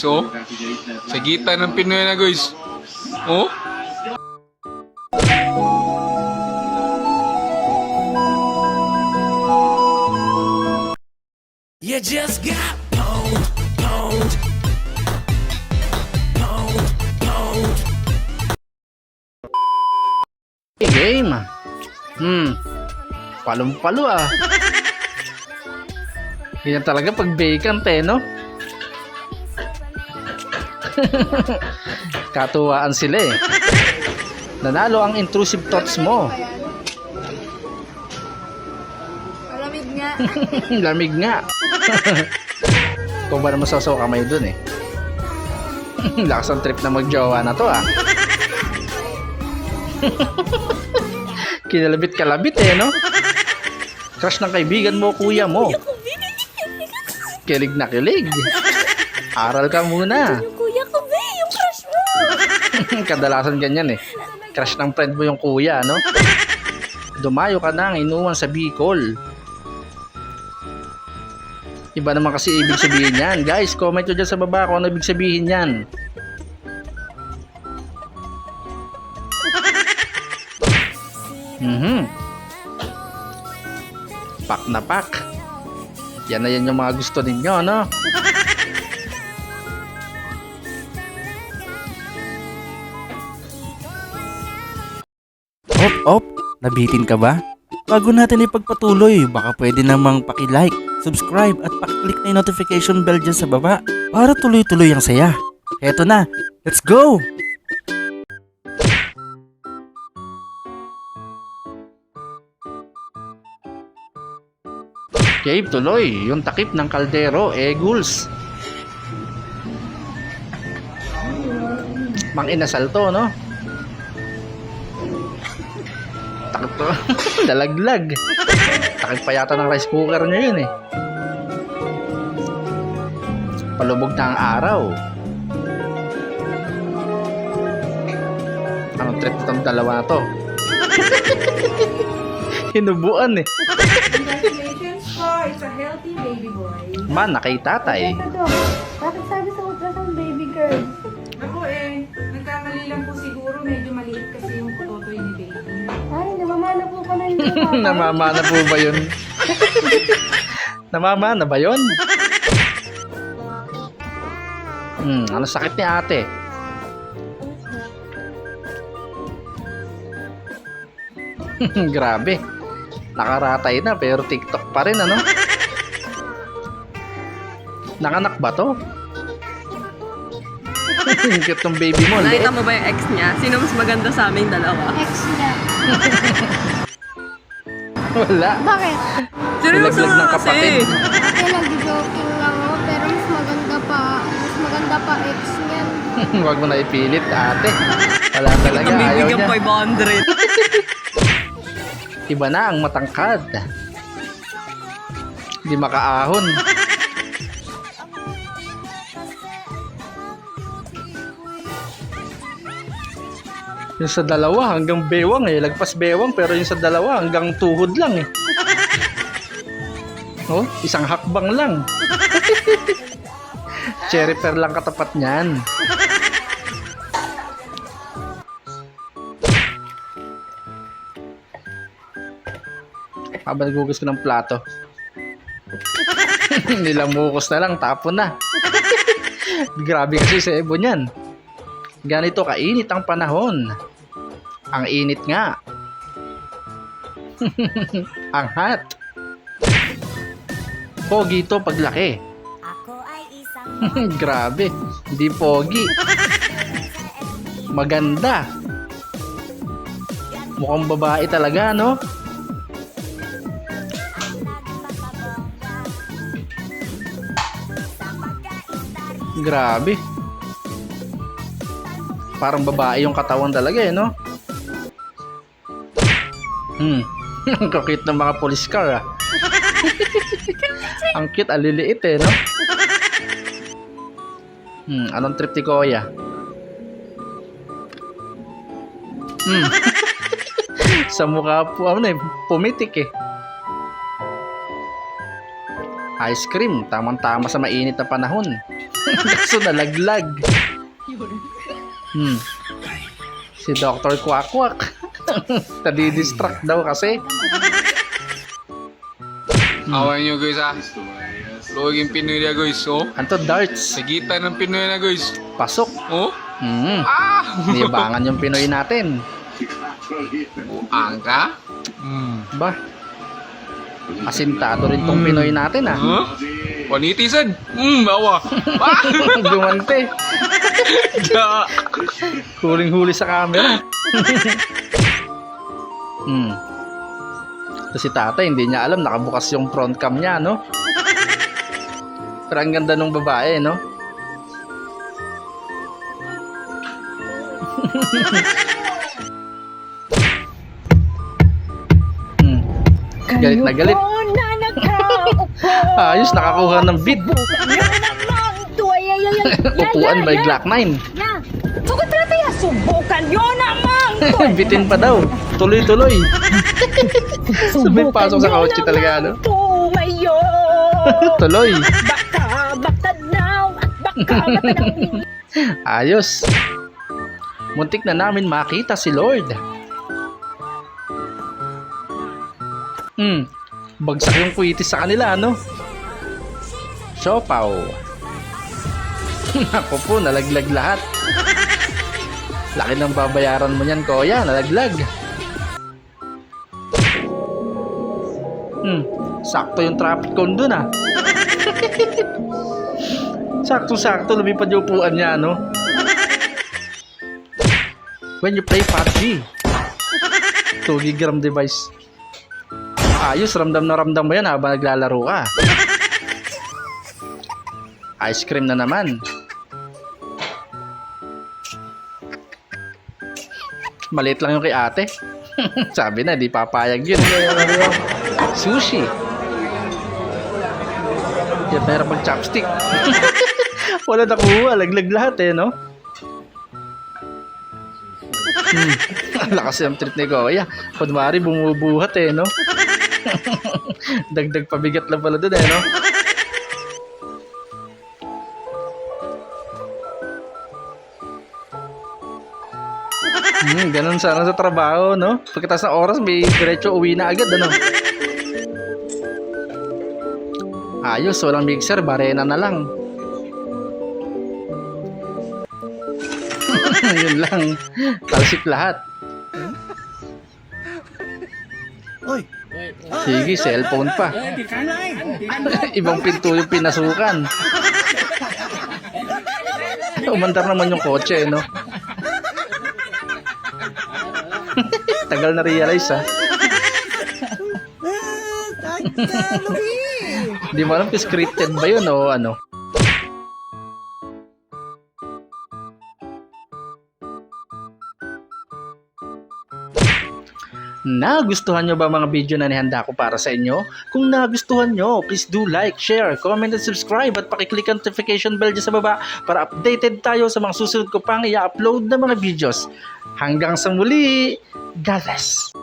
So, sa gita ng Pinoy na guys. Oh? You just got pwned, pwned, pwned, pwned. Game. Palong-palo ah. Ganyan talaga pag vacant eh, no? Katuwaan sila eh. Nanalo ang intrusive thoughts mo. Malamig nga. Lamig nga. Kung ba naman sasaw kamay dun eh. Lakas ang trip na magjowa na to ah. Kinalabit-kalabit eh, no? Crush ng kaibigan mo, kuya mo. Kilig na kilig. Aral ka muna. Yung kuya ko, be, yung crush mo. Kadalasan ganyan eh. Crush ng friend mo yung kuya, no? Dumayo ka na ang inuwan sa Bicol. Iba naman kasi ibig sabihin yan. Guys, comment nyo dyan sa baba kung ano ibig sabihin yan. Pak na pak. Yan na yan yung mga gusto ninyo, no? Op, nabitin ka ba? Bago natin ipagpatuloy, baka pwede namang paki-like, subscribe at paki-click na yung notification bell dyan sa baba para tuloy-tuloy ang saya. Eto na, let's go! Cave tuloy, yung takip ng kaldero, Eagles. Mang inasal to, no? Takip to. Dalaglag. Takip pa yata ng rice cooker niya yun eh. Palubog na ang araw. Anong trip itong dalawa na to? Hinubuan eh. Congratulations po! It's a healthy baby boy. Man, nakay tatay. Ito daw. Bakit sabi sa ultrasound baby girl? Ako nagkamali lang po siguro. Medyo maliit kasi yung totoy ni baby. Ay, namamana po pala yung tatay. Namamana po ba yun? Namamana ba yun? Ano sakit ni ate? Grabe. Nakaratay na pero TikTok pa rin, ano? Nakanak ba to? Cute tong baby mo. Nakita mo ba yung ex niya? Sino mas maganda sa aming dalawa? Ex niya. Wala. Bakit? Seryoso Nilaglag ng nga kasi. kapatid. Ate, nag-joking lang ako. Pero mas maganda pa. Mas maganda pa ex niyan. Huwag mo na ipilit, ate. Wala talaga, Ang ayaw bibigyan niya. 500. Iba na ang matangkad. Hindi makaahon. Yung sa dalawa hanggang bewang eh. Lagpas bewang pero yung sa dalawa hanggang tuhod lang eh. Oh, isang hakbang lang. Cherry pear lang katapat niyan. Habang nagugas ko ng plato. Nilamukos na lang, tapon na. Grabe kasi sa Ebo niyan. Ganito kainit ang panahon. Ang init nga. Ang hot. Pogi to paglaki. Grabe, hindi pogi. Maganda. Mukhang babae talaga, no? Grabe. Parang babae yung katawan talaga eh, no? Ang cute ng mga police car ah. Ang cute, aliliit eh, no? Anong trip ni Kuya? Sa mukha po, pumitik eh. Ice cream, tamang-tama sa mainit na panahon. Kaso nalaglag. Si Dr. Quack-Quack. Nadidistract daw kasi. Awan nyo guys ha. Luwag yung Pinoy na guys. Oh. Anto darts. Sagita ng Pinoy na guys. Pasok. Oh. Nibangan yung Pinoy natin. Angka. Ba? Asintado rin tong Pinoy natin ah. Huh? Panitisan. Awa. Gumante. Ja. Huling-huli sa camera. Tapos si tatay, hindi niya alam, nakabukas yung front cam niya, no? Pero ang ganda nung babae, no? Galit na galit. Ayos, nakakuha ng beat. Upuan by Glock 9. Subukan yun naman! Bitin pa daw. Tuloy-tuloy. Sabay pasok sa kotse talaga, no? Tumayo! Tuloy. Baka batanaw at baka batanaw. Ayos. Muntik na namin makita si Lord. Bagsak yung kuitis sa kanila, no? Siopaw. Ako po, nalaglag lahat. Laki ng babayaran mo niyan, Kuya. Nalaglag. Sakto yung traffic cone dun, ah. Sakto-sakto, lumipad yung upuan niya, no? When you play PUBG, 2 GB device. Ayos, ramdam na ramdam mo yan habang naglalaro ka. Ice cream na naman. Maliit lang yung kay ate. Sabi na, di papayag yun. Sushi. Yan, meron pang chopstick. Wala nakuha, laglag lahat eh, no? Ang lakas yung trip ni Kuya. Kunwari, bumubuhat eh, no? Dagdag pabigat lang pala dun eh, no? Ganun sana sa trabaho, no? Pagkatapos ng oras, may diretso uwi na agad, ano? Ayos, walang mixer, barena na lang. Yun lang. Talsik lahat. Sige, cellphone pa. Ibang pinto yung pinasukan. Umandar naman yung kotse, no? Tagal na realize, ha? Di mo alam kung scripted ba yun o ano? Nagustuhan nyo ba mga video na nihanda ko para sa inyo? Kung nagustuhan nyo, please do like, share, comment, and subscribe at pakiclick ang notification bell dyan sa baba para updated tayo sa mga susunod ko pang i-upload na mga videos. Hanggang sa muli, God bless!